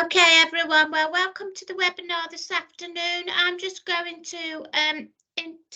Okay, everyone. Well, welcome to the webinar this afternoon. I'm just going to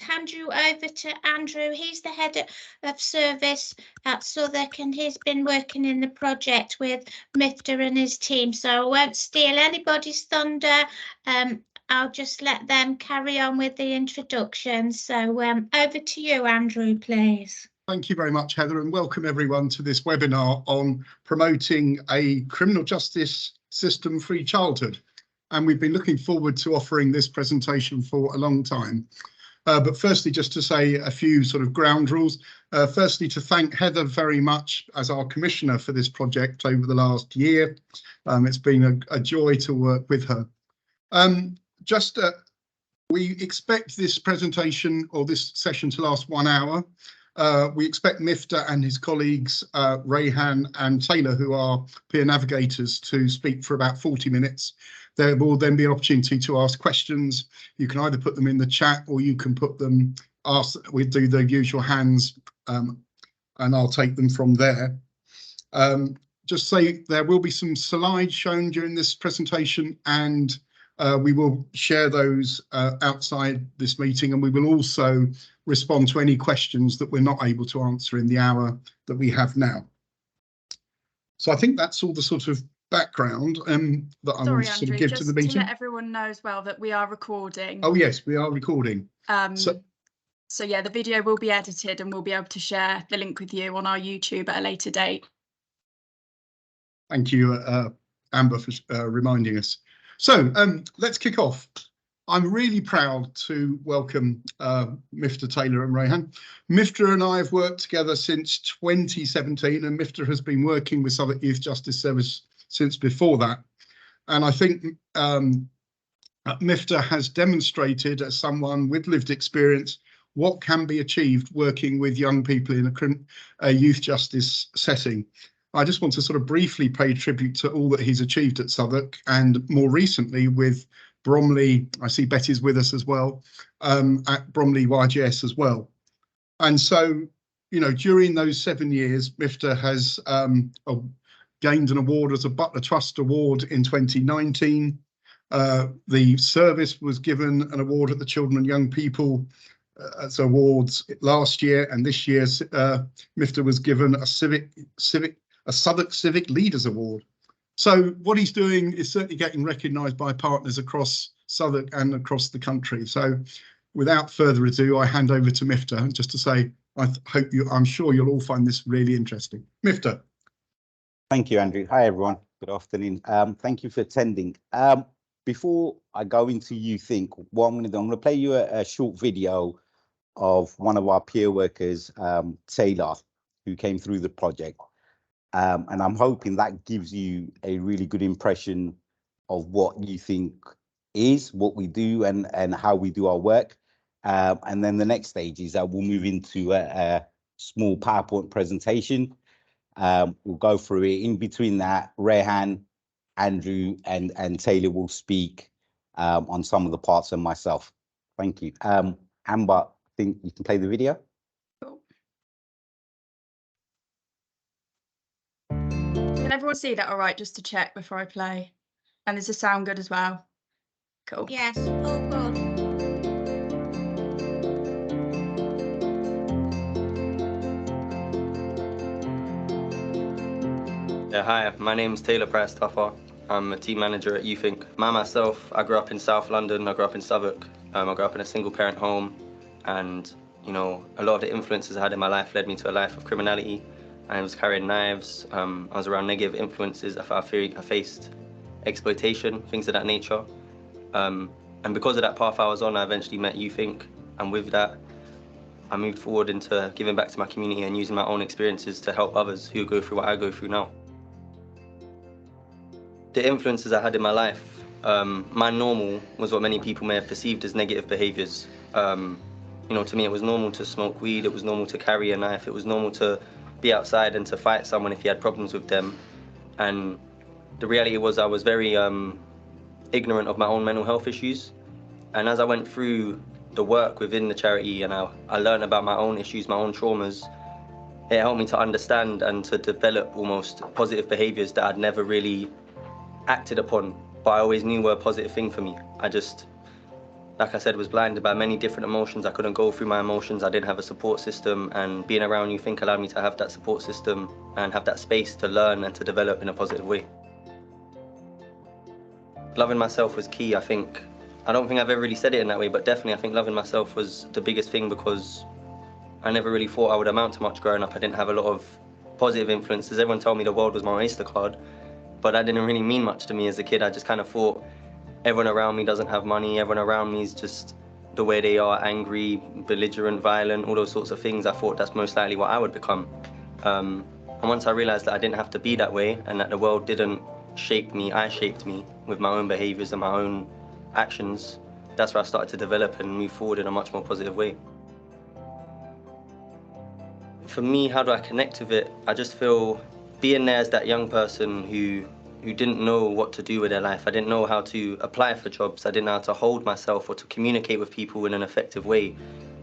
hand you over to Andrew. He's the head of service at Southwark, and he's been working in the project with Mifta and his team. So I won't steal anybody's thunder. I'll just let them carry on with the introduction. So over to you, Andrew, please. Thank you very much, Heather, and welcome everyone to this webinar on promoting a criminal justice system-free childhood. And we've been looking forward to offering this presentation for a long time. But firstly, just to say a few sort of ground rules. Firstly, to thank Heather very much as our commissioner for this project over the last year. It's been a joy to work with her. We expect this presentation or this session to last 1 hour. We expect Mifta and his colleagues, Rayhan and Taylor, who are peer navigators, to speak for about 40 minutes. There will then be an opportunity to ask questions. You can either put them in the chat or you can put them, we do the usual hands, and I'll take them from there. Just say there will be some slides shown during this presentation, and we will share those outside this meeting, and we will also respond to any questions that we're not able to answer in the hour that we have now. So I think that's all the sort of background that I want to sort of give to the meeting. To let everyone know as well that we are recording. Oh yes, we are recording. So yeah, the video will be edited and we'll be able to share the link with you on our YouTube at a later date. Thank you, Amber, for reminding us. So let's kick off. I'm really proud to welcome Mifta, Taylor and Rayhan. Mifta and I have worked together since 2017, and Mifta has been working with Southwark Youth Justice Service since before that. And I think Mifta has demonstrated, as someone with lived experience, what can be achieved working with young people in a youth justice setting. I just want to sort of briefly pay tribute to all that he's achieved at Southwark, and more recently with Bromley. I see Betty's with us as well, at Bromley YGS as well. And so, you know, during those 7 years, Mifta has gained an award as a Butler Trust Award in 2019. The service was given an award at the Children and Young People as awards last year, and this year Mifta was given a Southwark Civic Leaders Award. So what he's doing is certainly getting recognised by partners across Southwark and across the country. So without further ado, I hand over to Mifta, just to say, I'm sure you'll all find this really interesting. Mifta. Thank you, Andrew. Hi, everyone. Good afternoon. Thank you for attending. Before I go into You Think, what I'm going to do, I'm going to play you a short video of one of our peer workers, Taylor, who came through the project. And I'm hoping that gives you a really good impression of what You Think is, what we do, and how we do our work. And then the next stage is that we'll move into a small PowerPoint presentation. We'll go through it. In between that, Rayhan, Andrew, and Taylor will speak on some of the parts, and myself. Thank you. Amber, I think you can play the video. Can everyone see that all right, just to check before I play? And does the sound good as well? Cool. Yes, all good. Yeah, hi, my name's Taylor Price-Tuffer. I'm a team manager at You Think. Myself, I grew up in South London, I grew up in Southwark. I grew up in a single parent home, and you know, a lot of the influences I had in my life led me to a life of criminality. I was carrying knives, I was around negative influences, I faced exploitation, things of that nature. And because of that path I was on, I eventually met You Think, and with that, I moved forward into giving back to my community and using my own experiences to help others who go through what I go through now. The influences I had in my life, my normal was what many people may have perceived as negative behaviours. You know, to me it was normal to smoke weed, it was normal to carry a knife, it was normal to be outside and to fight someone if he had problems with them. And the reality was I was very ignorant of my own mental health issues. And as I went through the work within the charity and I learned about my own issues, my own traumas, it helped me to understand and to develop almost positive behaviours that I'd never really acted upon, but I always knew were a positive thing for me. I just, like I said, was blinded by many different emotions. I couldn't go through my emotions. I didn't have a support system, and being around You Think allowed me to have that support system and have that space to learn and to develop in a positive way. Loving myself was key, I think. I don't think I've ever really said it in that way, but definitely I think loving myself was the biggest thing, because I never really thought I would amount to much growing up. I didn't have a lot of positive influences. Everyone told me the world was my Oyster card, but that didn't really mean much to me as a kid. I just kind of thought everyone around me doesn't have money, everyone around me is just the way they are, angry, belligerent, violent, all those sorts of things. I thought that's most likely what I would become. And once I realized that I didn't have to be that way, and that the world didn't shape me, I shaped me with my own behaviors and my own actions, that's where I started to develop and move forward in a much more positive way. For me, how do I connect with it? I just feel being there as that young person who didn't know what to do with their life. I didn't know how to apply for jobs. I didn't know how to hold myself or to communicate with people in an effective way.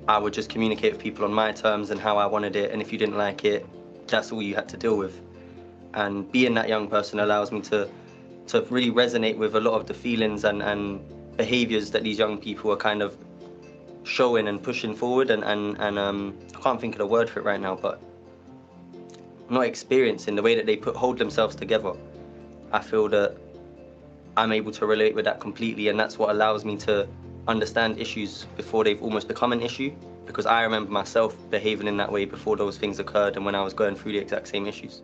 I would just communicate with people on my terms and how I wanted it, and if you didn't like it, that's all you had to deal with. And being that young person allows me to really resonate with a lot of the feelings and behaviors that these young people are kind of showing and pushing forward, and I can't think of the word for it right now, but not experiencing the way that they hold themselves together. I feel that I'm able to relate with that completely, and that's what allows me to understand issues before they've almost become an issue, because I remember myself behaving in that way before those things occurred and when I was going through the exact same issues.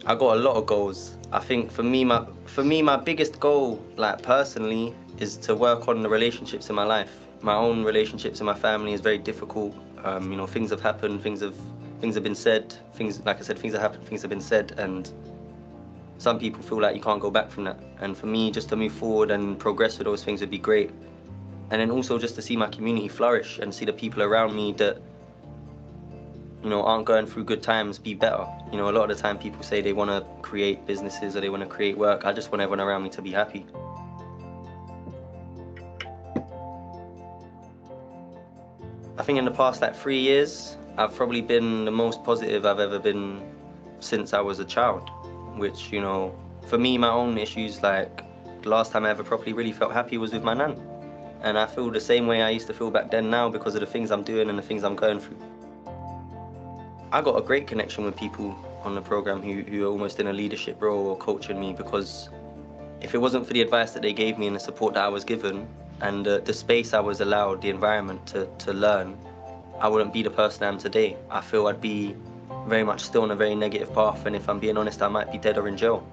I got a lot of goals. I think for me my biggest goal, like personally, is to work on the relationships in my life. My own relationships in my family is very difficult. You know, things have happened, things have been said, like I said, things have happened, things have been said, and some people feel like you can't go back from that. And for me, just to move forward and progress with those things would be great. And then also just to see my community flourish and see the people around me that, you know, aren't going through good times be better. You know, a lot of the time people say they want to create businesses or they want to create work. I just want everyone around me to be happy. I think in the past 3 years, I've probably been the most positive I've ever been since I was a child, which, you know, for me, my own issues, like the last time I ever properly really felt happy was with my nan. And I feel the same way I used to feel back then now because of the things I'm doing and the things I'm going through. I got a great connection with people on the program who are almost in a leadership role or coaching me, because if it wasn't for the advice that they gave me and the support that I was given and the space I was allowed, the environment to learn, I wouldn't be the person I am today. I feel I'd be very much still on a very negative path, and if I'm being honest, I might be dead or in jail.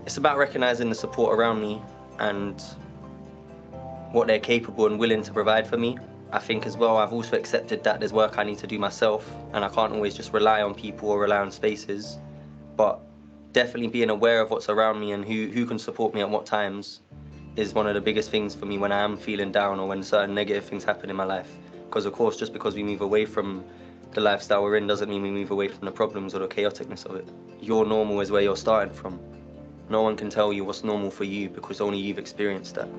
It's about recognizing the support around me and what they're capable and willing to provide for me. I think as well, I've also accepted that there's work I need to do myself, and I can't always just rely on people or rely on spaces, but definitely being aware of what's around me and who can support me at what times is one of the biggest things for me when I am feeling down or when certain negative things happen in my life. Because of course, just because we move away from the lifestyle we're in doesn't mean we move away from the problems or the chaoticness of it. Your normal is where you're starting from. No one can tell you what's normal for you because only you've experienced that.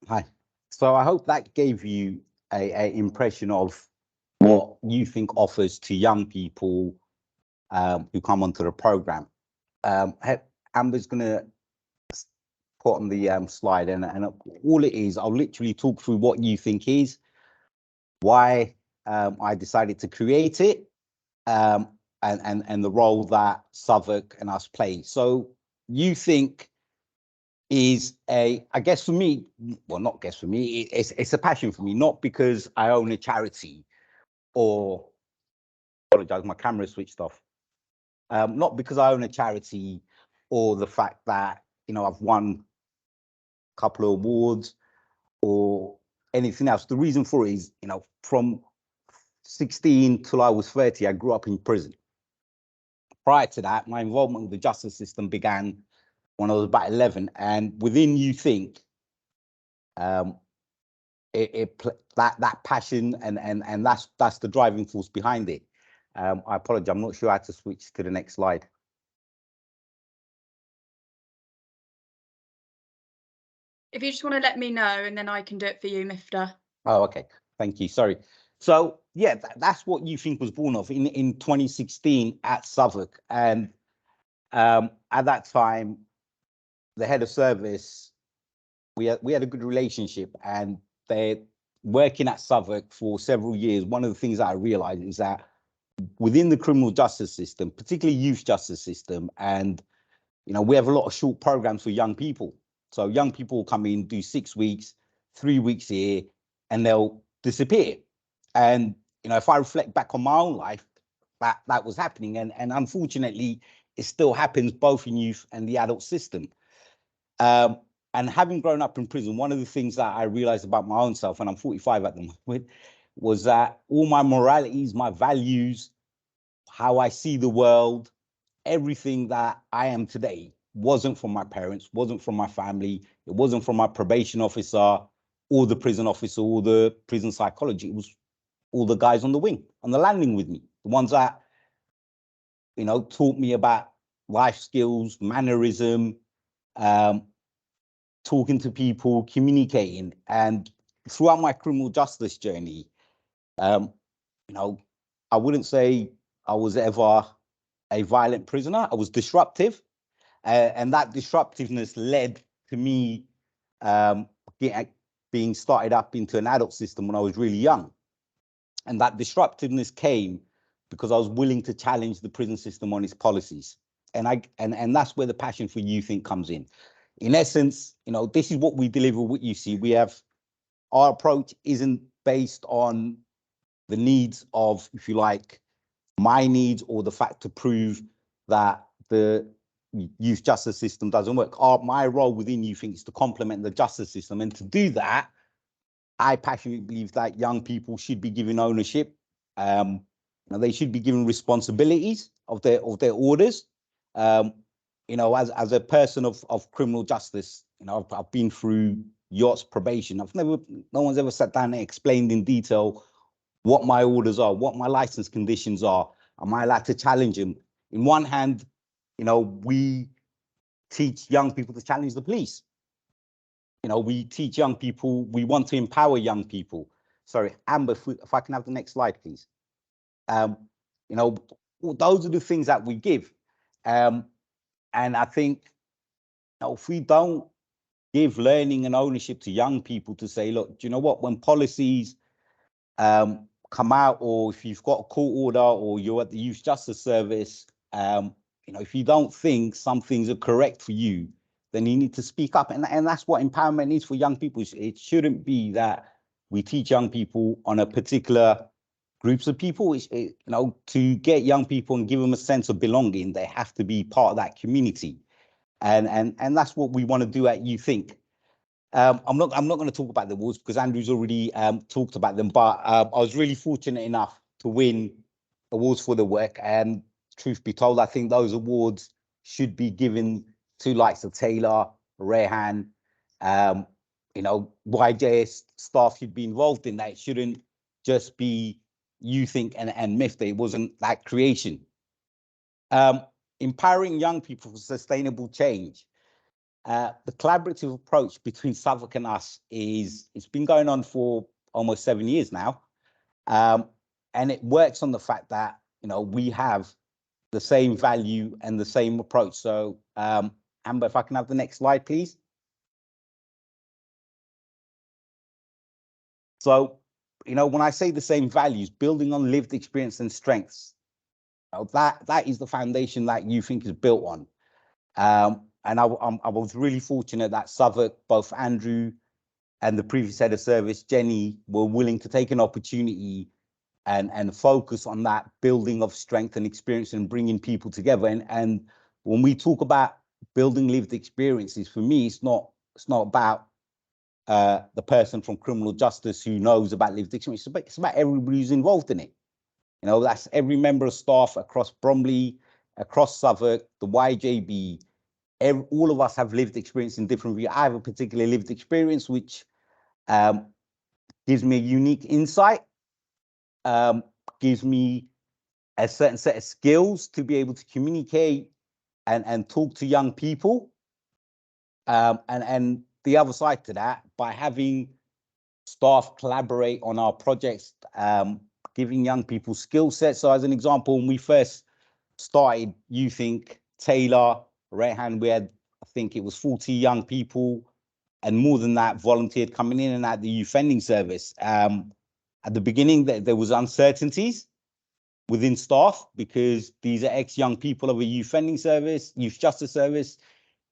Hi. So I hope that gave you a impression of what You Think offers to young people who come onto the program. Amber's going to put on the slide, and all it is, I'll literally talk through what You Think is, why I decided to create it, and the role that Southwark and us play. So You Think is I guess for me, well, not guess for me, it's a passion for me, not because I own a charity or, apologize, my camera switched off. Not because I own a charity or the fact that, you know, I've won a couple of awards or anything else. The reason for it is, you know, from 16 till I was 30, I grew up in prison. Prior to that, my involvement with the justice system began when I was about 11, and within You Think, that passion and that's the driving force behind it. I apologize, I'm not sure how to switch to the next slide. If you just want to let me know, and then I can do it for you, Mifta. Oh, okay. Thank you. Sorry. So yeah, that's what You Think was born of in 2016 at Southwark. And at that time, the head of service, we had a good relationship, and they're working at Southwark for several years. One of the things that I realized is that within the criminal justice system, particularly youth justice system, and we have a lot of short programs for young people. So young people come in, do 6 weeks, 3 weeks here, and they'll disappear. And if I reflect back on my own life, that was happening, and unfortunately, it still happens both in youth and the adult system. And having grown up in prison, one of the things that I realized about my own self, and I'm 45 at the moment, was that all my moralities, my values, how I see the world, everything that I am today wasn't from my parents, wasn't from my family, it wasn't from my probation officer or the prison officer or the prison psychology. It was all the guys on the wing, on the landing with me, the ones that, taught me about life skills, mannerism, talking to people, communicating. And throughout my criminal justice journey, I wouldn't say I was ever a violent prisoner. I was disruptive, and that disruptiveness led to me being started up into an adult system when I was really young. And that disruptiveness came because I was willing to challenge the prison system on its policies. And that's where the passion for You Think comes in. In essence, this is what we deliver, what you see. Our approach isn't based on the needs of, if you like, my needs or the fact to prove that the youth justice system doesn't work. My role within You Think is to complement the justice system. And to do that, I passionately believe that young people should be given ownership. They should be given responsibilities of their orders. As a person of criminal justice, I've been through yachts, probation. No one's ever sat down and explained in detail what my orders are, what my license conditions are. Am I allowed to challenge them? In one hand, we teach young people to challenge the police. We teach young people, we want to empower young people. Sorry, Amber, if I can have the next slide, please. Those are the things that we give. And I think if we don't give learning and ownership to young people to say, look, do you know what, when policies come out, or if you've got a court order or you're at the Youth Justice Service, if you don't think some things are correct for you, then you need to speak up. And that's what empowerment is for young people. It shouldn't be that we teach young people on a particular groups of people. To get young people and give them a sense of belonging, they have to be part of that community. And that's what we want to do at You Think. I'm not going to talk about the awards because Andrew's already talked about them, but I was really fortunate enough to win awards for the work. And truth be told, I think those awards should be given to likes of Taylor, Rehan, YJS staff should be involved in that. It shouldn't just be You Think and Mifta. It wasn't that creation. Empowering young people for sustainable change. The collaborative approach between Southwark and us it's been going on for almost 7 years now. And it works on the fact that, we have the same value and the same approach. So, Amber, if I can have the next slide, please. So, when I say the same values, building on lived experience and strengths, that is the foundation that You Think is built on. And I was really fortunate that Southwark, both Andrew and the previous head of service, Jenny, were willing to take an opportunity and focus on that building of strength and experience and bringing people together. And when we talk about building lived experiences, for me, it's not about the person from criminal justice who knows about lived experience. It's about everybody who's involved in it. That's every member of staff across Bromley, across Southwark, the YJB. All of us have lived experience in different ways. I have a particular lived experience which gives me a unique insight, gives me a certain set of skills to be able to communicate and talk to young people. And the other side to that, by having staff collaborate on our projects, giving young people skill sets. So as an example, when we first started YouthInc, Taylor, Rehan, we had, I think it was 40 young people, and more than that volunteered coming in and out the youth offending service. At the beginning, there was uncertainties within staff because these are ex-young people of a youth offending service, youth justice service.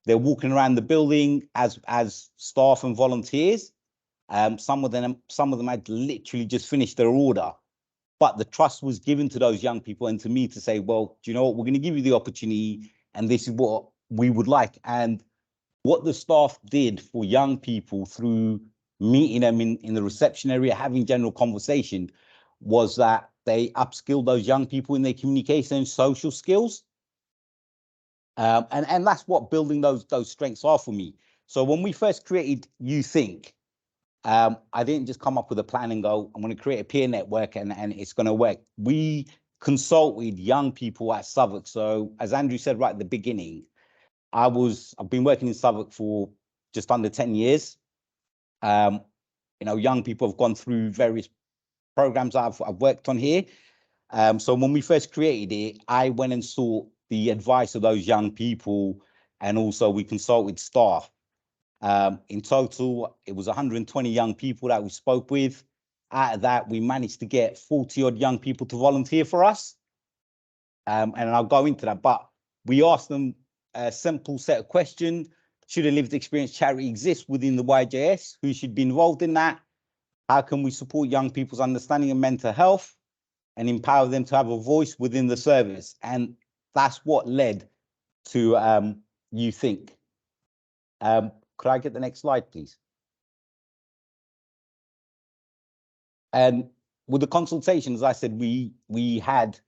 They're walking around the building as staff and volunteers. Some of them had literally just finished their order, but the trust was given to those young people and to me to say, well, do you know what, we're going to give you the opportunity and this is what we would like. And what the staff did for young people through meeting them in the reception area, having general conversation, was that they upskilled those young people in their communication and social skills. And that's what building those strengths are for me. So when we first created YouthInc, I didn't just come up with a plan and go, I'm going to create a peer network and it's going to work. We consulted young people at Southwark. So as Andrew said right at the beginning, I've been working in Southwark for just under 10 years. Young people have gone through various programs I've worked on here. So when we first created it, I went and sought the advice of those young people, and also we consulted staff. In total, it was 120 young people that we spoke with. Out of that, we managed to get 40 odd young people to volunteer for us. And I'll go into that, but we asked them a simple set of questions. Should a lived experience charity exist within the YJS? Who should be involved in that? How can we support young people's understanding of mental health and empower them to have a voice within the service? And that's what led to YouthInc. Could I get the next slide, please? And with the consultations, I said we had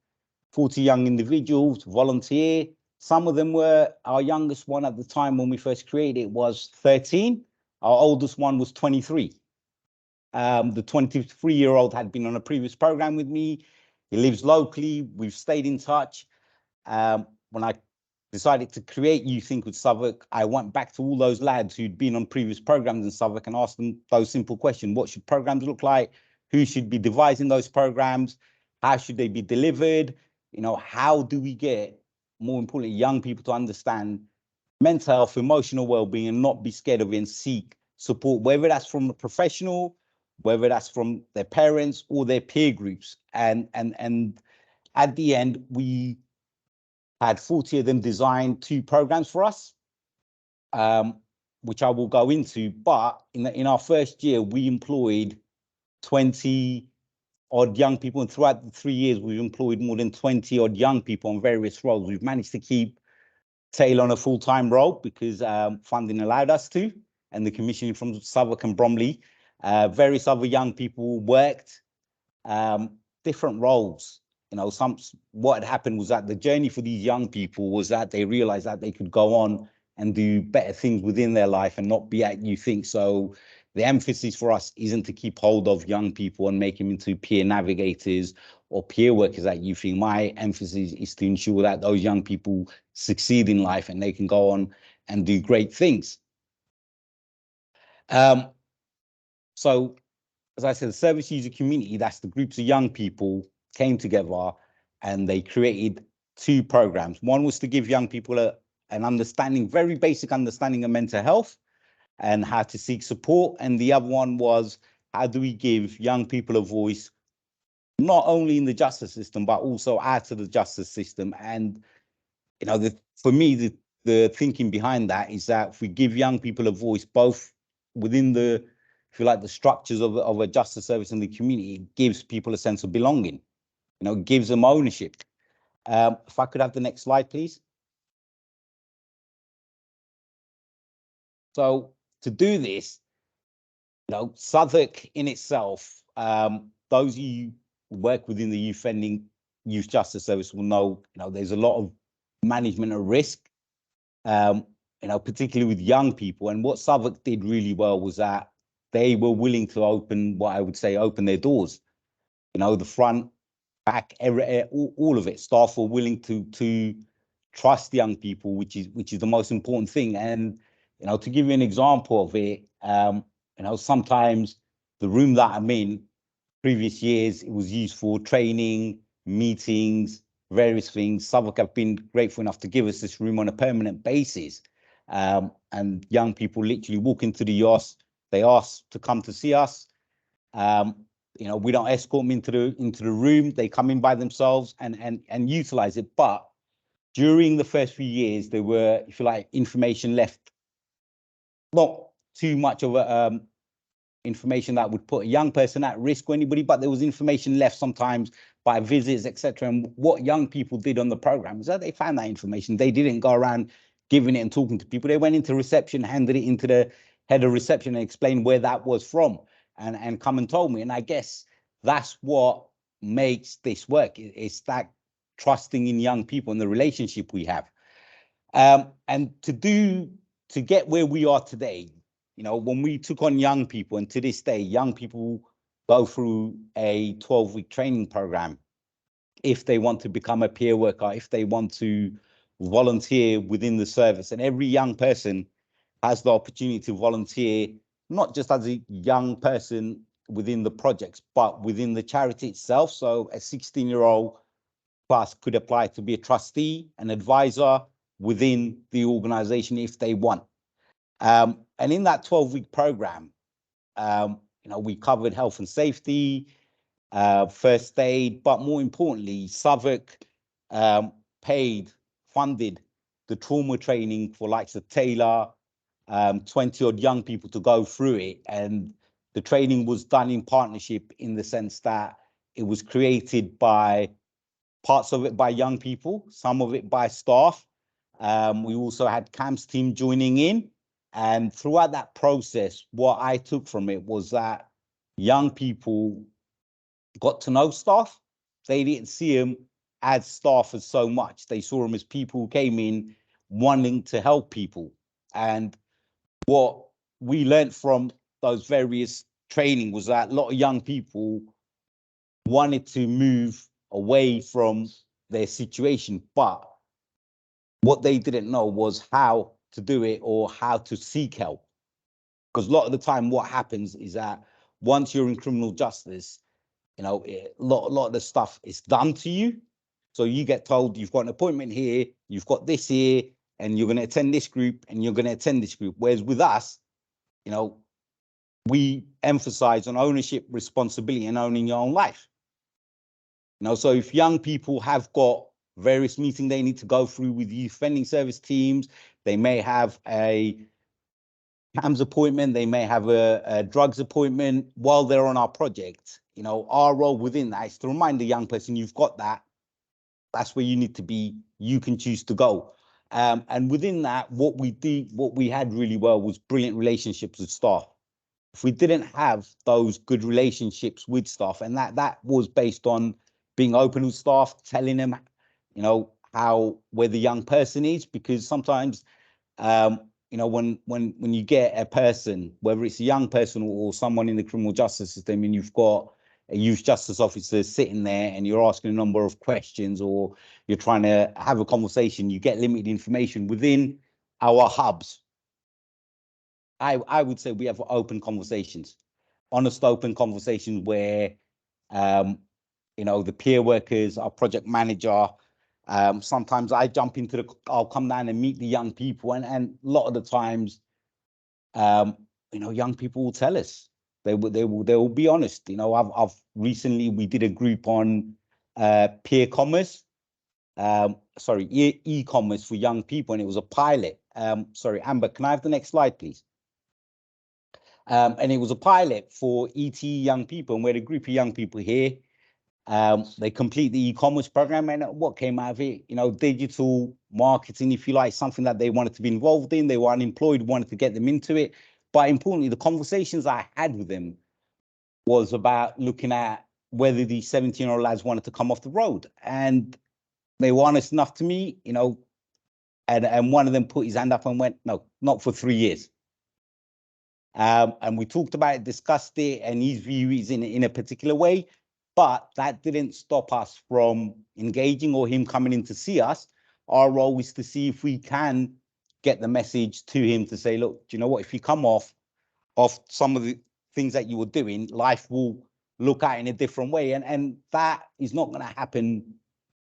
40 young individuals volunteer. Some of them were, our youngest one at the time when we first created it was 13. Our oldest one was 23. The 23-year-old had been on a previous program with me. He lives locally. We've stayed in touch. When I decided to create YouthInc with Southwark, I went back to all those lads who'd been on previous programs in Southwark and asked them those simple questions. What should programs look like? Who should be devising those programs? How should they be delivered? How do we get, more importantly, young people to understand mental health, emotional well-being, and not be scared of it and seek support, whether that's from a professional, whether that's from their parents or their peer groups. And at the end, we had 40 of them design 2 programs for us, which I will go into. But in our first year, we employed 20 odd young people, and throughout the 3 years, we've employed more than 20 odd young people on various roles. We've managed to keep Taylor on a full-time role because funding allowed us to, and the commissioning from Southwark and Bromley. Various other young people worked different roles. What had happened was that the journey for these young people was that they realized that they could go on and do better things within their life and not be at YouthInc. So the emphasis for us isn't to keep hold of young people and make them into peer navigators or peer workers at YouthInc. My emphasis is to ensure that those young people succeed in life and they can go on and do great things. So, as I said, the service user community, that's the groups of young people came together and they created 2 programs. One was to give young people an understanding, very basic understanding of mental health and how to seek support. And the other one was, how do we give young people a voice, not only in the justice system, but also out of the justice system? And, for me, the thinking behind that is that if we give young people a voice, both within the, if you like, the structures of a justice service and the community, it gives people a sense of belonging, gives them ownership. If I could have the next slide, please. So to do this, Southwark in itself, those of you who work within the youth offending youth justice service will know, there's a lot of management of risk, particularly with young people. And what Southwark did really well was that they were willing to open their doors. The front back, all of it. Staff were willing to trust young people, which is the most important thing. And to give you an example of it, sometimes the room that I'm in, previous years, it was used for training, meetings, various things. Southwark have been grateful enough to give us this room on a permanent basis. And young people literally walk into the yacht, they ask to come to see us. We don't escort them into the room. They come in by themselves and utilize it. But during the first few years, there were, if you like, information left, not too much of a information that would put a young person at risk or anybody, but there was information left sometimes by visits, etc. And what young people did on the program is that they found that information. They didn't go around giving it and talking to people. They went into reception, handed it into the head of reception and explained where that was from, and come and told me. And I guess that's what makes this work. It's that trusting in young people and the relationship we have. And to get where we are today, when we took on young people, and to this day, young people go through a 12-week training program if they want to become a peer worker, if they want to volunteer within the service. And every young person has the opportunity to volunteer, not just as a young person within the projects, but within the charity itself. So a 16-year-old plus could apply to be a trustee, an advisor within the organization if they want. And in that 12-week program, we covered health and safety, first aid, but more importantly, Southwark funded the trauma training for likes of Taylor, 20-odd young people to go through it. And the training was done in partnership in the sense that it was created by parts of it by young people, some of it by staff. We also had CAMS team joining in. And throughout that process, what I took from it was that young people got to know staff. They didn't see them as staff as so much. They saw them as people who came in wanting to help people. And what we learned from those various training was that a lot of young people wanted to move away from their situation, but what they didn't know was how to do it or how to seek help. Because a lot of the time what happens is that once you're in criminal justice, a lot of the stuff is done to you. So you get told you've got an appointment here, you've got this here, and you're going to attend this group and you're going to attend this group. Whereas with us, we emphasize on ownership, responsibility, and owning your own life. So if young people have got various meetings they need to go through with youth offending service teams, they may have a CAMS appointment, they may have a drugs appointment while they're on our project. Our role within that is to remind the young person, you've got that. That's where you need to be. You can choose to go. And within that, what we had really well was brilliant relationships with staff. If we didn't have those good relationships with staff, and that was based on being open with staff, telling them, where the young person is, because sometimes, when you get a person, whether it's a young person or someone in the criminal justice system, and you've got a youth justice officer sitting there and you're asking a number of questions or you're trying to have a conversation, you get limited information. Within our hubs, I would say we have open conversations, honest open conversations where, the peer workers, our project manager, sometimes I jump into I'll come down and meet the young people, and a lot of the times, young people will tell us. They will be honest. I've recently, we did a group on peer commerce, e-commerce for young people, and it was a pilot. Sorry, Amber, can I have the next slide, please? And it was a pilot for ET young people, and we had a group of young people here. They complete the e-commerce program, and what came out of it, digital marketing, if you like, something that they wanted to be involved in. They were unemployed, wanted to get them into it. But importantly, the conversations I had with them was about looking at whether these 17-year-old lads wanted to come off the road. And they were honest enough to me, and one of them put his hand up and went, no, not for 3 years. And we talked about it, discussed it, and his view is in a particular way. But that didn't stop us from engaging or him coming in to see us. Our role is to see if we can get the message to him to say, look, do you know what, if you come off some of the things that you were doing, life will look at it in a different way. And that is not going to happen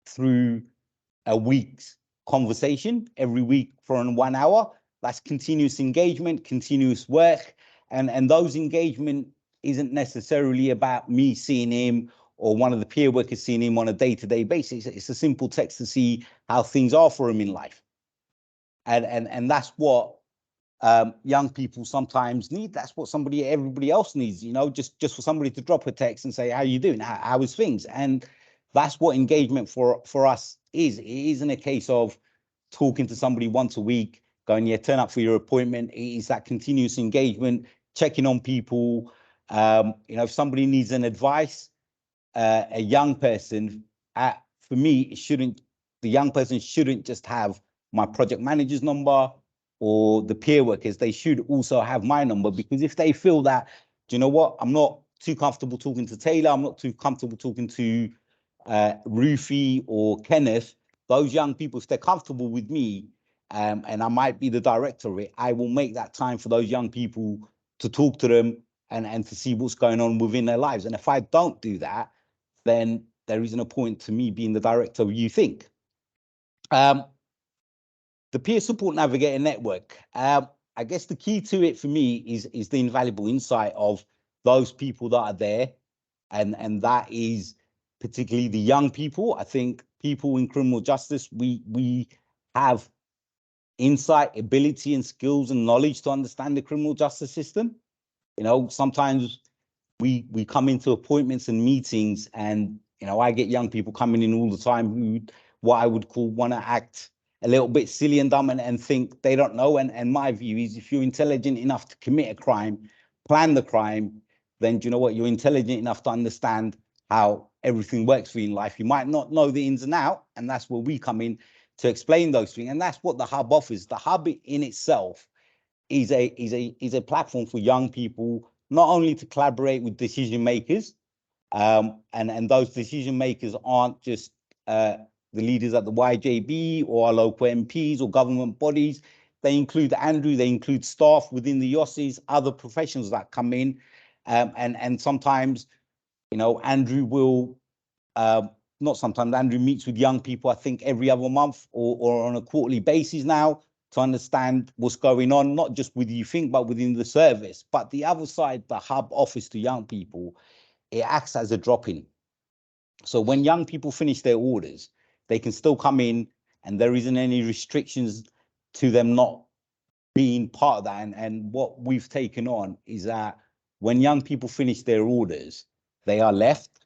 through a week's conversation every week for 1 hour. That's continuous engagement, continuous work. And those engagement isn't necessarily about me seeing him or one of the peer workers seeing him on a day-to-day basis. It's a simple text to see how things are for him in life. And that's what young people sometimes need. That's what everybody else needs, you know, just for somebody to drop a text and say, how you doing? How is things? And that's what engagement for us is. It isn't a case of talking to somebody once a week, going, yeah, turn up for your appointment. It is that continuous engagement, checking on people. You know, if somebody needs an advice, a young person, for me, the young person shouldn't just have my project manager's number or the peer workers. They should also have my number, because if they feel that, do you know what, I'm not too comfortable talking to Taylor, I'm not too comfortable talking to Rufy or Kenneth, those young people, if they're comfortable with me, and I might be the director of it, I will make that time for those young people to talk to them and to see what's going on within their lives. And if I don't do that, then there isn't a point to me being the director of You Think. The Peer Support Navigator Network, I guess the key to it for me is the invaluable insight of those people that are there. And that is particularly the young people. I think people in criminal justice, we have insight, ability and skills and knowledge to understand the criminal justice system. You know, sometimes we come into appointments and meetings, and, you know, I get young people coming in all the time who, what I would call, want to act a little bit silly and dumb and think they don't know. And my view is, if you're intelligent enough to commit a crime, plan the crime, then do you know what, you're intelligent enough to understand how everything works for you in life. You might not know the ins and outs, and that's where we come in to explain those things. And that's what the hub offers. The hub in itself is a platform for young people, not only to collaborate with decision makers, and those decision makers aren't just the leaders at the YJB or our local MPs or government bodies. They include Andrew, they include staff within the YOSIs, other professionals that come in. And sometimes, you know, Andrew will, not sometimes, Andrew meets with young people, I think every other month or on a quarterly basis now, to understand what's going on, not just with You Think, but within the service. But the other side, the hub offers to young people, it acts as a drop-in. So when young people finish their orders, they can still come in, and there isn't any restrictions to them not being part of that. And what we've taken on is that when young people finish their orders, they are left.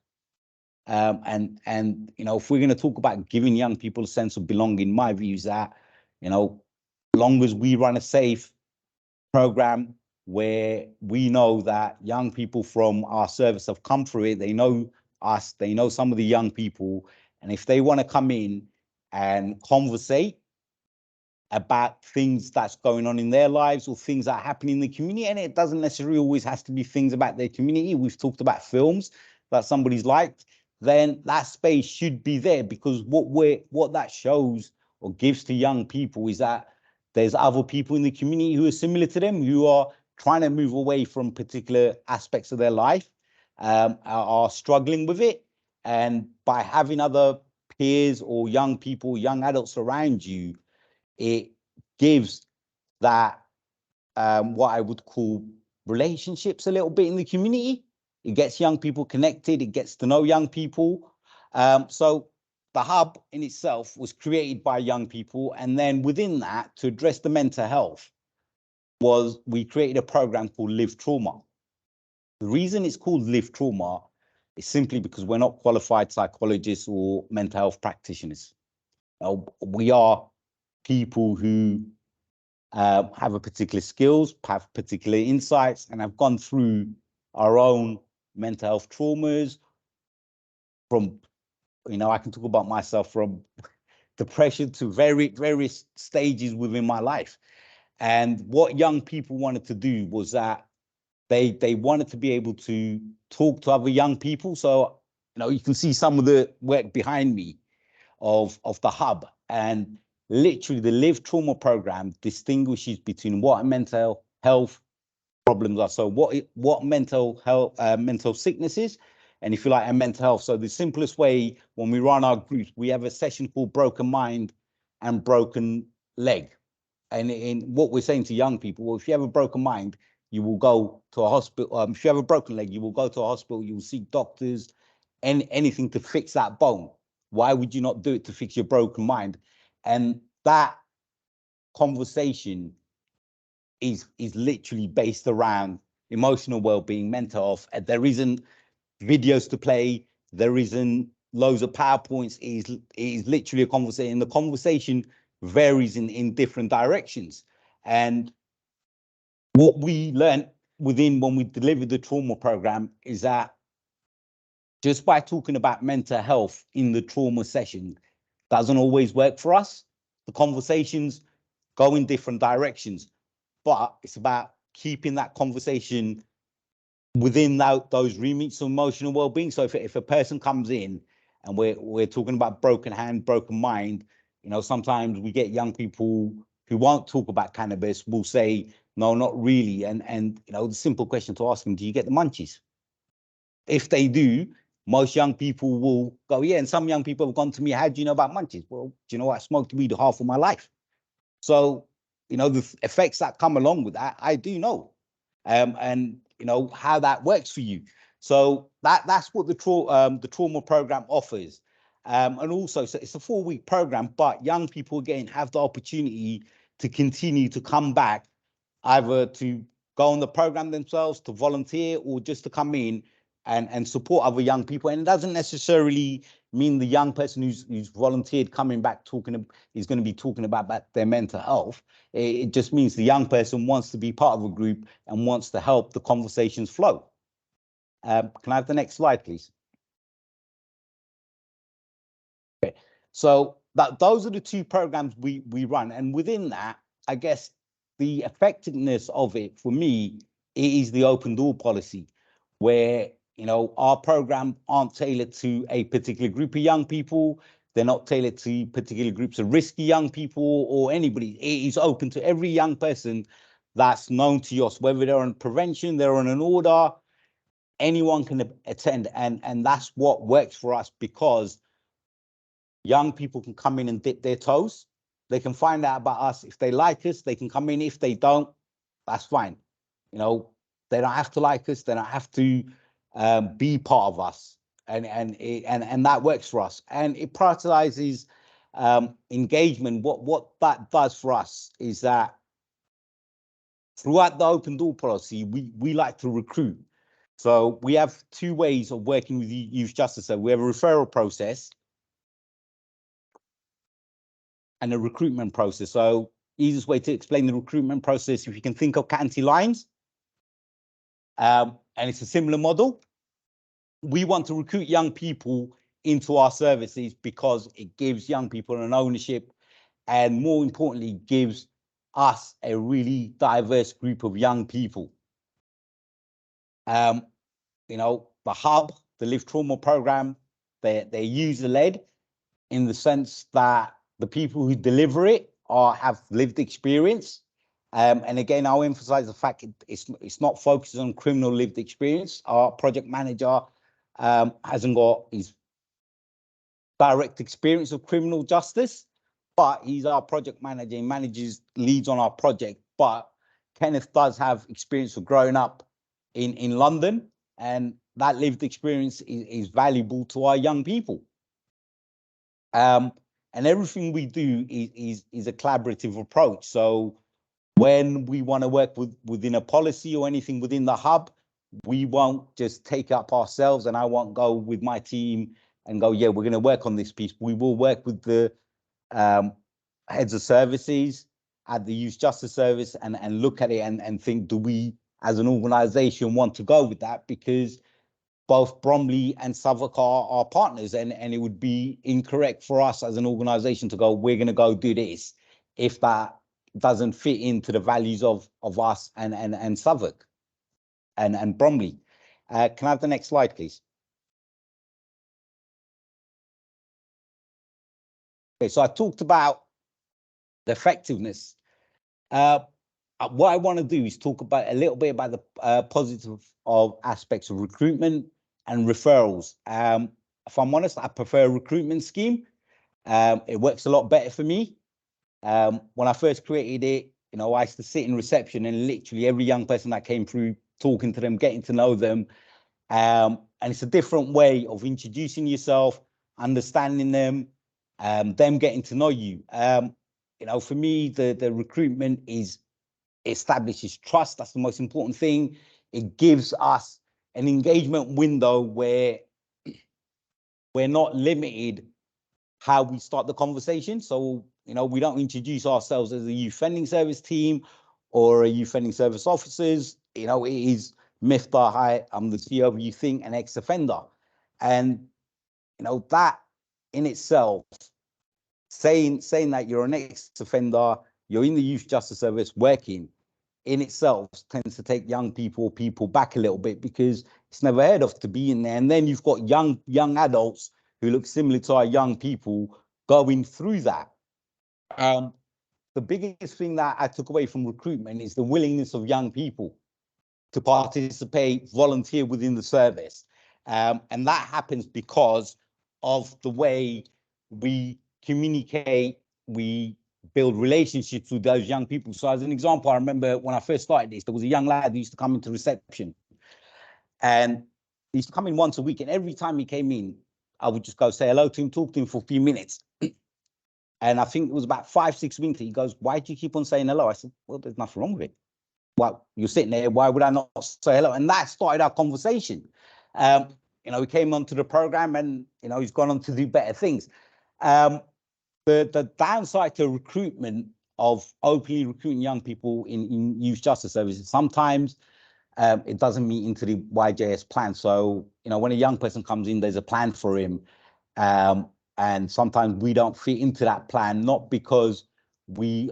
And you know, if we're going to talk about giving young people a sense of belonging, my view is that, you know, long as we run a safe program where we know that young people from our service have come through it, they know us, they know some of the young people, and if they want to come in and conversate about things that's going on in their lives or things that happen in the community, and it doesn't necessarily always has to be things about their community. We've talked about films that somebody's liked, then that space should be there, because what that shows or gives to young people is that there's other people in the community who are similar to them, who are trying to move away from particular aspects of their life, are struggling with it. And by having other peers or young people, young adults around you, it gives that what I would call relationships a little bit in the community. It gets young people connected. It gets to know young people. So the hub in itself was created by young people. And then within that, to address the mental health, we created a program called Live Trauma. The reason it's called Live Trauma is simply because we're not qualified psychologists or mental health practitioners. We are people who have a particular skills, have particular insights, and have gone through our own mental health traumas. From, you know, I can talk about myself from depression to various stages within my life. And what young people wanted to do was that they wanted to be able to talk to other young people. So you can see some of the work behind me of the hub, and literally the Live Trauma program distinguishes between what mental health problems are. So what mental health, mental sickness is, and if you like, and mental health. So the simplest way, when we run our groups, we have a session called Broken Mind and Broken Leg. And in what we're saying to young people, well, if you have a broken mind, you will go to a hospital. If you have a broken leg, you will go to a hospital, you will seek doctors, and anything to fix that bone. Why would you not do it to fix your broken mind? And that conversation is literally based around emotional well-being, mental health. There isn't videos to play. There isn't loads of PowerPoints. It is literally a conversation. The conversation varies in different directions. And what we learned when we delivered the trauma program is that just by talking about mental health in the trauma session doesn't always work for us. The conversations go in different directions, but it's about keeping that conversation within those remits of emotional well-being. So if a person comes in and we're talking about broken hand, broken mind, sometimes we get young people who won't talk about cannabis, will say, no, not really. And the simple question to ask them, do you get the munchies? If they do, most young people will go, yeah. And some young people have gone to me, how do you know about munchies? Well, do you know what? I smoked weed half of my life. So, the effects that come along with that, I do know. And how that works for you. So that's what the trauma program offers. And also, so it's a 4-week program, but young people again have the opportunity to continue to come back, either to go on the program themselves, to volunteer, or just to come in and support other young people. And it doesn't necessarily mean the young person who's volunteered coming back is going to be talking about their mental health. It just means the young person wants to be part of a group and wants to help the conversations flow. Can I have the next slide, please? Okay. So those are the 2 programs we run. And within that, I guess the effectiveness of it for me is the open door policy, where our program aren't tailored to a particular group of young people. They're not tailored to particular groups of risky young people or anybody. It is open to every young person that's known to us, whether they're on prevention, they're on an order, anyone can attend. And that's what works for us, because young people can come in and dip their toes. They can find out about us. If they like us, they can come in. If they don't, that's fine. They don't have to like us. They don't have to be part of us, and that works for us. And it prioritizes engagement. What that does for us is that throughout the open door policy, we like to recruit. So we have 2 ways of working with youth justice. So we have a referral process and a recruitment process. So easiest way to explain the recruitment process, if you can think of county lines, and it's a similar model. We want to recruit young people into our services because it gives young people an ownership, and more importantly, gives us a really diverse group of young people. The hub, the Live Trauma program, they're user-led in the sense that the people who deliver it have lived experience. And again, I'll emphasize the fact it's not focused on criminal lived experience. Our project manager hasn't got his direct experience of criminal justice, but he's our project manager. He leads on our project. But Kenneth does have experience of growing up in London, and that lived experience is valuable to our young people. And everything we do is a collaborative approach. So when we want to work within a policy or anything within the hub, we won't just take up ourselves, and I won't go with my team and go, yeah, we're going to work on this piece. We will work with the heads of services at the Youth Justice Service and look at it and think, do we as an organisation want to go with that? Because both Bromley and Southwark are our partners, and it would be incorrect for us as an organisation to go, we're going to go do this, if that doesn't fit into the values of us and Southwark and Bromley. Can I have the next slide, please? Okay, so I talked about the effectiveness. What I want to do is talk about a little bit about the positive of aspects of recruitment and referrals. If I'm honest, I prefer a recruitment scheme. It works a lot better for me. When I first created it, you know, I used to sit in reception and literally every young person that came through, talking to them, getting to know them. And it's a different way of introducing yourself, understanding them getting to know you. You know, for me, the recruitment establishes trust. That's the most important thing. It gives us an engagement window where we're not limited how we start the conversation. So, you know, we don't introduce ourselves as a youth offending service team or a youth offending service officers. You know, it is Mifta, hi, I'm the CEO of Youth Think, an ex-offender. And, you know, that in itself, saying that you're an ex-offender, you're in the youth justice service working, in itself tends to take young people back a little bit, because it's never heard of to be in there. And then you've got young adults who look similar to our young people going through that. The biggest thing that I took away from recruitment is the willingness of young people to participate, volunteer within the service. And that happens because of the way we communicate, we build relationships with those young people. So as an example, I remember when I first started this, there was a young lad who used to come into reception, and he used to come in once a week. And every time he came in, I would just go say hello to him, talk to him for a few minutes. And I think it was about 5-6 weeks. He goes, "Why do you keep on saying hello?" I said, "Well, there's nothing wrong with it. Well, you're sitting there, why would I not say hello?" And that started our conversation. You know, he came onto the program and, you know, he's gone on to do better things. The downside to recruitment of openly recruiting young people in youth justice services, sometimes it doesn't meet into the YJS plan. So, you know, when a young person comes in, there's a plan for him. And sometimes we don't fit into that plan, not because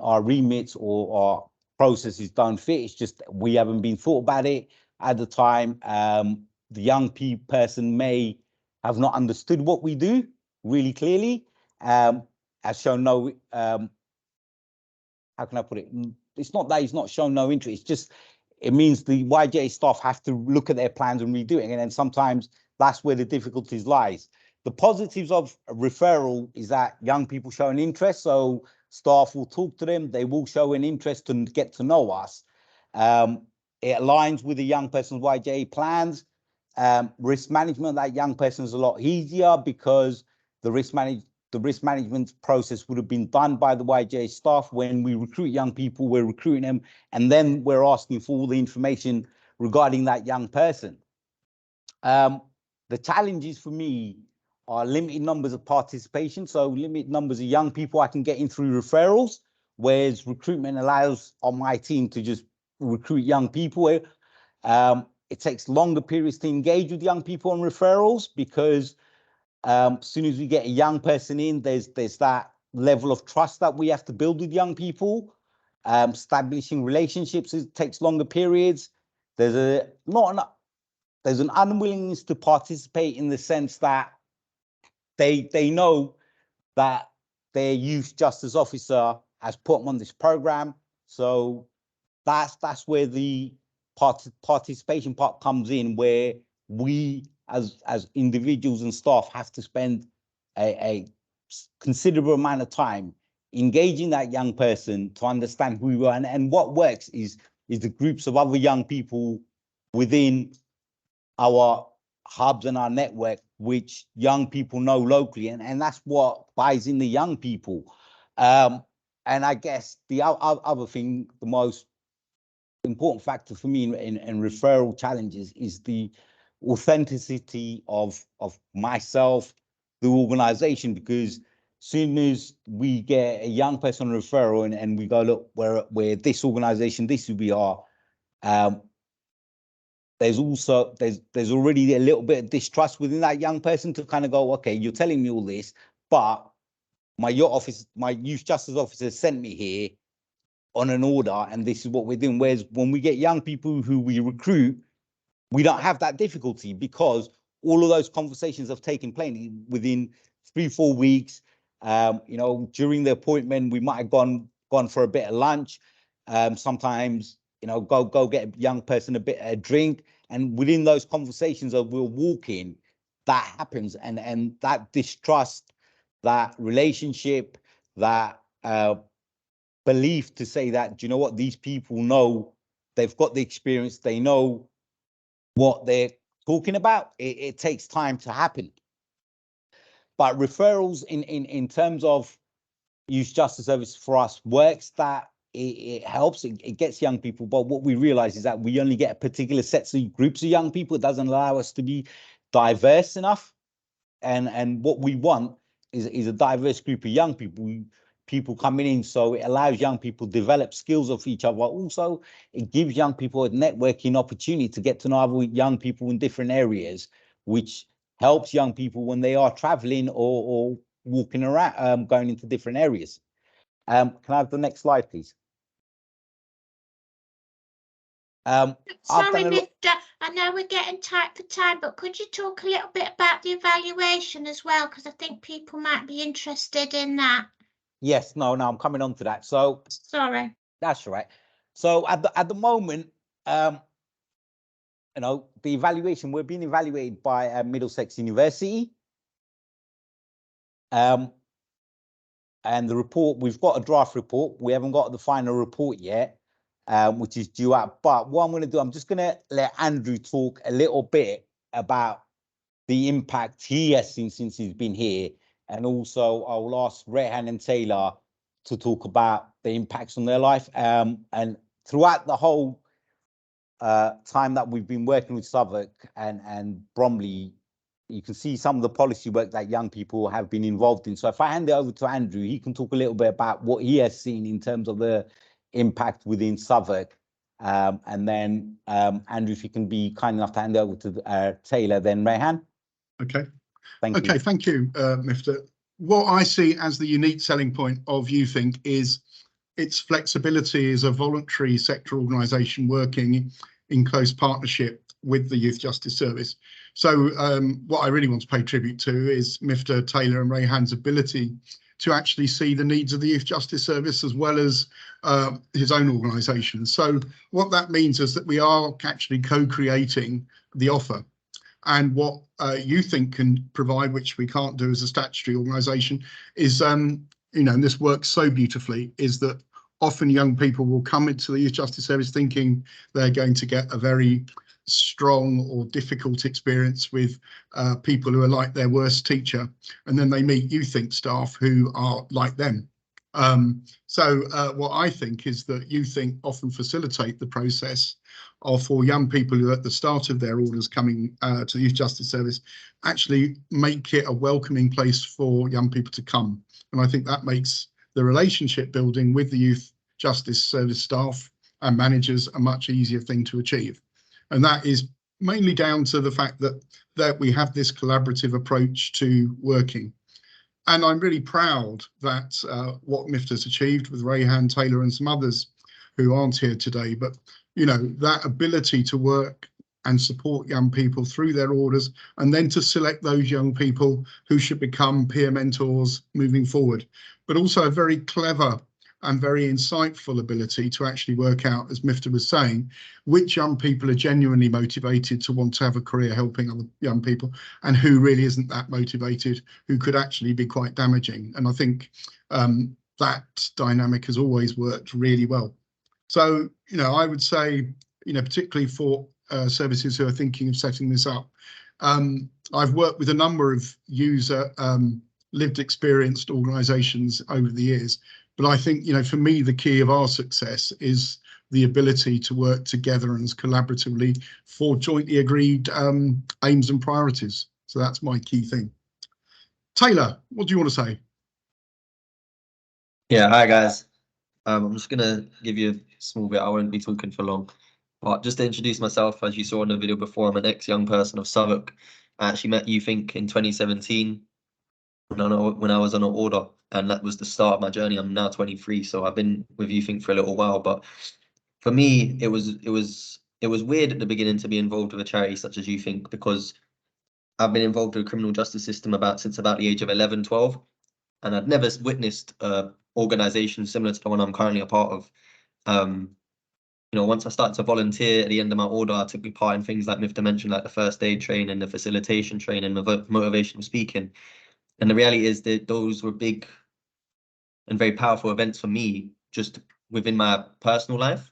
our remits or our processes don't fit. It's just we haven't been thought about it at the time. The young person may have not understood what we do really clearly, has shown no, how can I put it? It's not that he's not shown no interest. It's just, it means the YJ staff have to look at their plans and redo it. And then sometimes that's where the difficulties lies. The positives of referral is that young people show an interest. So staff will talk to them. They will show an interest to get to know us. It aligns with the young person's YJ plans. Risk management, that young person is a lot easier because the risk management process would have been done by the YJ staff. When we recruit young people, we're recruiting them, and then we're asking for all the information regarding that young person. The challenges for me are limited numbers of participation. So limited numbers of young people I can get in through referrals, whereas recruitment allows on my team to just recruit young people. It takes longer periods to engage with young people on referrals, because as soon as we get a young person in, there's that level of trust that we have to build with young people. Establishing relationships, it takes longer periods. There's an unwillingness to participate in the sense that they know that their youth justice officer has put them on this program. So that's where the participation part comes in, where we as individuals and staff have to spend a considerable amount of time engaging that young person to understand who we are. And what works is the groups of other young people within our hubs and our network, which young people know locally, and that's what buys in the young people. And I guess the other thing, the most important factor for me in referral challenges is the authenticity of myself, the organization, because soon as we get a young person on referral and we go, look, we're this organization, this is who we are, there's already a little bit of distrust within that young person to kind of go, okay, you're telling me all this, but my youth justice officer sent me here on an order, and this is what we're doing. Whereas when we get young people who we recruit, we don't have that difficulty, because all of those conversations have taken place within 3-4 weeks. You know, during the appointment, we might have gone for a bit of lunch. Sometimes, you know, go get a young person a drink, and within those conversations of we're walking, that happens, and that distrust, that relationship, that belief to say that, do you know what, these people know, they've got the experience, they know what they're talking about. It takes time to happen. But referrals in terms of youth justice service for us works, that it helps, it gets young people. But what we realize is that we only get a particular sets of groups of young people. It doesn't allow us to be diverse enough. And what we want is a diverse group of young people coming in, so it allows young people to develop skills of each other. Also, it gives young people a networking opportunity to get to know other young people in different areas, which helps young people when they are traveling or walking around, going into different areas. Can I have the next slide, please? Sorry, Mr. I know we're getting tight for time, but could you talk a little bit about the evaluation as well? Because I think people might be interested in that. Yes, no, I'm coming on to that. So sorry. That's right. So at the moment, you know, the evaluation, we're being evaluated by Middlesex University. And the report, we've got a draft report. We haven't got the final report yet, which is due out. But what I'm going to do, I'm just going to let Andrew talk a little bit about the impact he has seen since he's been here. And also I'll ask Rehan and Taylor to talk about the impacts on their life. And throughout the whole time that we've been working with Southwark and Bromley, you can see some of the policy work that young people have been involved in. So if I hand it over to Andrew, he can talk a little bit about what he has seen in terms of the impact within Southwark. And then Andrew, if you can be kind enough to hand it over to Taylor, then Rehan. Okay. Thank you. Okay, thank you, Mifta. What I see as the unique selling point of YouThink is its flexibility as a voluntary sector organisation working in close partnership with the Youth Justice Service. So what I really want to pay tribute to is Mifta, Taylor and Rehan's ability to actually see the needs of the Youth Justice Service as well as his own organisation. So what that means is that we are actually co-creating the offer. And what YouThink can provide, which we can't do as a statutory organisation, is, you know, and this works so beautifully, is that often young people will come into the Youth Justice Service thinking they're going to get a very strong or difficult experience with people who are like their worst teacher, and then they meet YouThink staff who are like them. So what I think is that YouThink often facilitate the process of, for young people who are at the start of their orders coming to the Youth Justice Service, actually make it a welcoming place for young people to come. And I think that makes the relationship building with the Youth Justice Service staff and managers a much easier thing to achieve. And that is mainly down to the fact that we have this collaborative approach to working. And I'm really proud that what Mifta's achieved with Rehan, Taylor and some others who aren't here today, but you know, that ability to work and support young people through their orders, and then to select those young people who should become peer mentors moving forward, but also a very clever and very insightful ability to actually work out, as Mifta was saying, which young people are genuinely motivated to want to have a career helping other young people and who really isn't that motivated, who could actually be quite damaging. And I think that dynamic has always worked really well. So, you know, I would say, you know, particularly for services who are thinking of setting this up, I've worked with a number of user lived experienced organisations over the years. But I think, you know, for me, the key of our success is the ability to work together and collaboratively for jointly agreed aims and priorities. So that's my key thing. Taylor, what do you want to say? Yeah, hi guys. I'm just gonna give you a small bit. I won't be talking for long, but just to introduce myself, as you saw in the video before, I'm an ex-young person of Southwark. I actually met YouThink in 2017 when I was on an order, and that was the start of my journey. I'm now 23, so I've been with YouThink for a little while. But for me, it was weird at the beginning to be involved with a charity such as YouThink, because I've been involved with the criminal justice system since about the age of 11, 12. and I'd never witnessed a organisation similar to the one I'm currently a part of. You know, once I started to volunteer at the end of my order, I took part in things like Mifta mentioned, like the first aid training, the facilitation training, the motivational speaking. And the reality is that those were big and very powerful events for me, just within my personal life.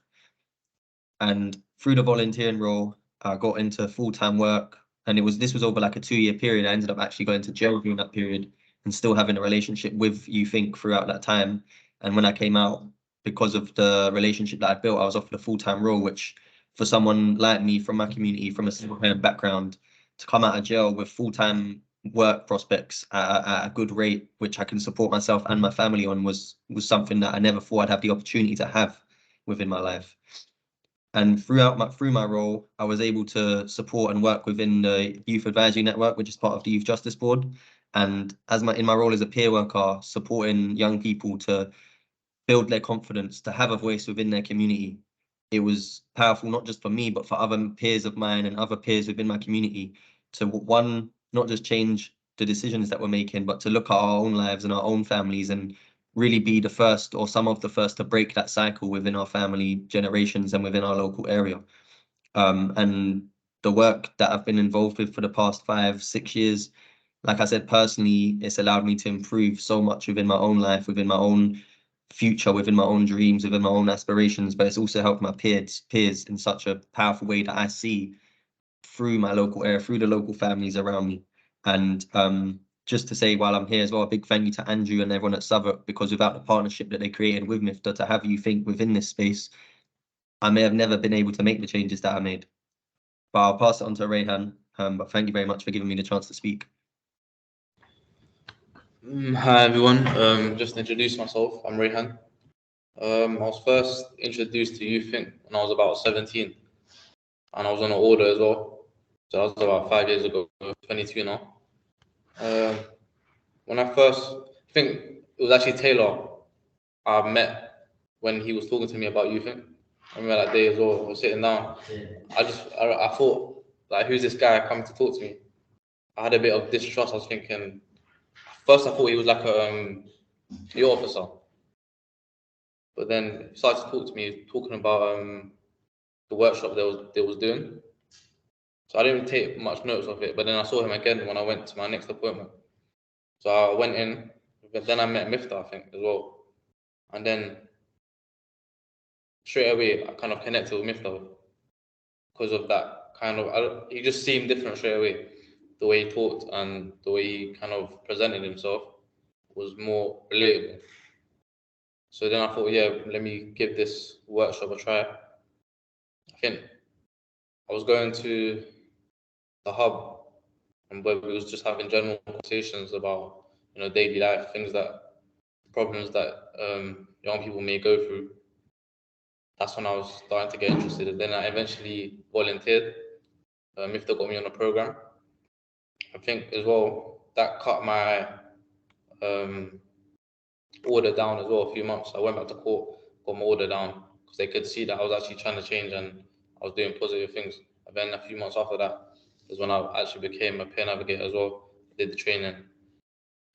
And through the volunteering role, I got into full-time work, and this was over like a 2-year period. I ended up actually going to jail during that period and still having a relationship with YouThink throughout that time. And when I came out, because of the relationship that I built, I was offered a full-time role, which for someone like me from my community, from a single parent background, to come out of jail with full-time work prospects at a good rate, which I can support myself and my family on, was something that I never thought I'd have the opportunity to have within my life. And through my role, I was able to support and work within the Youth Advisory Network, which is part of the Youth Justice Board. And in my role as a peer worker, supporting young people to build their confidence, to have a voice within their community. It was powerful, not just for me, but for other peers of mine and other peers within my community, to one, not just change the decisions that we're making, but to look at our own lives and our own families and really be the first or some of the first to break that cycle within our family generations and within our local area. And the work that I've been involved with for the past 5-6 years, like I said, personally, it's allowed me to improve so much within my own life, within my own future, within my own dreams, within my own aspirations, but it's also helped my peers in such a powerful way that I see through my local area, through the local families around me. And just to say, while I'm here as well, a big thank you to Andrew and everyone at Southwark, because without the partnership that they created with Mifta to have YouThink within this space, I may have never been able to make the changes that I made. But I'll pass it on to Rayhan. But thank you very much for giving me the chance to speak. Hi everyone, just to introduce myself, I'm Rayhan. I was first introduced to YouthThink when I was about 17, and I was on an order as well. So that was about 5 years ago, 22 now. When I first, I think it was actually Taylor I met when he was talking to me about YouthThink. I remember that day as well. I was sitting down. I thought, like, who's this guy coming to talk to me? I had a bit of distrust. I was thinking, first I thought he was like a youth officer. But then he started to talk to me, talking about the workshop they was doing. So I didn't take much notes of it. But then I saw him again when I went to my next appointment. So I went in. But then I met Mifta, I think, as well. And then straight away I kind of connected with Mifta because of that kind of. He just seemed different straight away. The way he talked and the way he kind of presented himself was more relatable. So then I thought, yeah, let me give this workshop a try. I think I was going to the hub, and where we was just having general conversations about, you know, daily life, problems that young people may go through. That's when I was starting to get interested. And then I eventually volunteered. Mifta got me on a program. I think as well that cut my order down as well a few months. I went back to court, got my order down because they could see that I was actually trying to change and I was doing positive things. And then a few months after that is when I actually became a peer navigator as well. Did the training,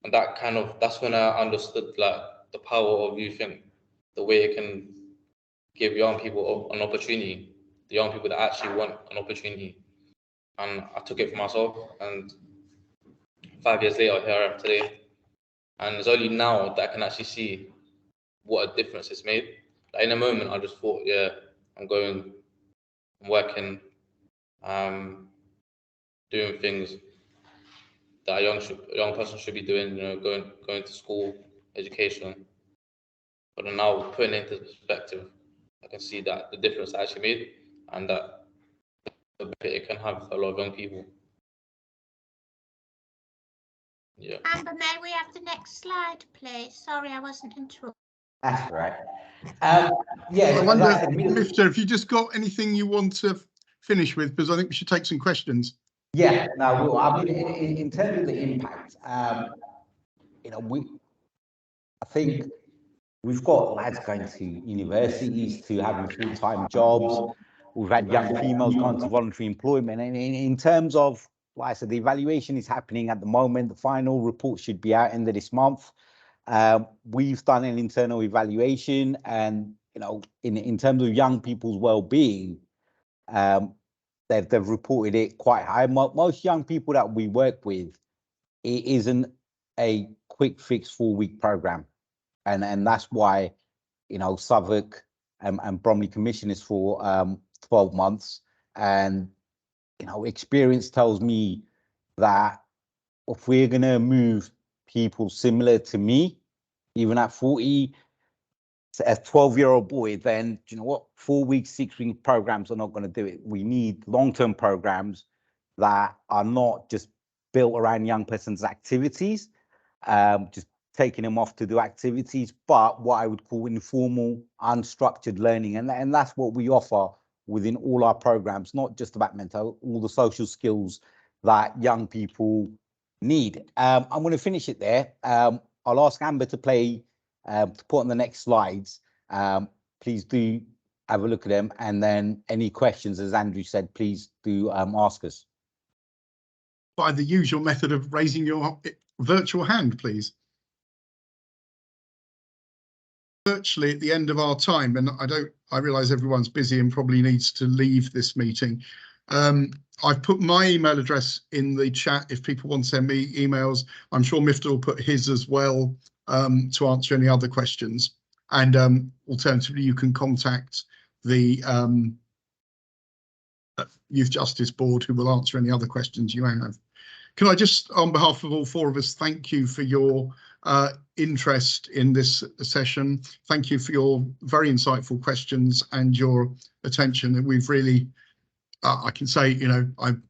and that's when I understood like the power of YouthThink, the way it can give young people an opportunity, the young people that actually want an opportunity. And I took it for myself, and 5 years later, here I am today. And it's only now that I can actually see what a difference it's made. Like in a moment, I just thought, yeah, I'm working, doing things that a young person should be doing, you know, going to school, education. But now putting it into perspective, I can see that the difference I actually made and that the benefit it can have for a lot of young people. Yeah. Amber, may we have the next slide, please? Sorry, I wasn't interrupted. That's right. Yeah, I wonder, Mifta, if you just got anything you want to finish with, because I think we should take some questions. Yeah, no, I mean, in terms of the impact, you know, I think we've got lads going to universities, to having full-time jobs. We've had young females going to voluntary employment. And in terms of, like I said, the evaluation is happening at the moment. The final report should be out end of this month. We've done an internal evaluation, and in terms of young people's well-being, they've reported it quite high. Most young people that we work with, it isn't a quick fix 4-week program, and that's why Southwark and Bromley Commission is for 12 months, and experience tells me that if we're going to move people similar to me, even at 40, as a 12-year-old boy, then you know what, 4-week, 6-week programs are not going to do it. We need long-term programs that are not just built around young person's activities, just taking them off to do activities, but what I would call informal, unstructured learning. And that's what we offer within all our programs, not just about mental, all the social skills that young people need. I'm going to finish it there. I'll ask Amber to play, to put on the next slides. Please do have a look at them. And then any questions, as Andrew said, please do ask us. By the usual method of raising your virtual hand, please. Virtually at the end of our time, and I realise everyone's busy and probably needs to leave this meeting. I've put my email address in the chat if people want to send me emails. I'm sure Mifta will put his as well to answer any other questions. And alternatively, you can contact the Youth Justice Board, who will answer any other questions you have. Can I just, on behalf of all 4 of us, thank you for your interest in this session. Thank you for your very insightful questions and your attention. And we've really, I can say, I've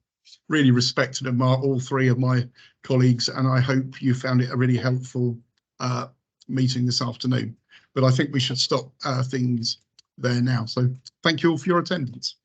really respected all 3 of my colleagues, and I hope you found it a really helpful meeting this afternoon. But I think we should stop things there now. So thank you all for your attendance.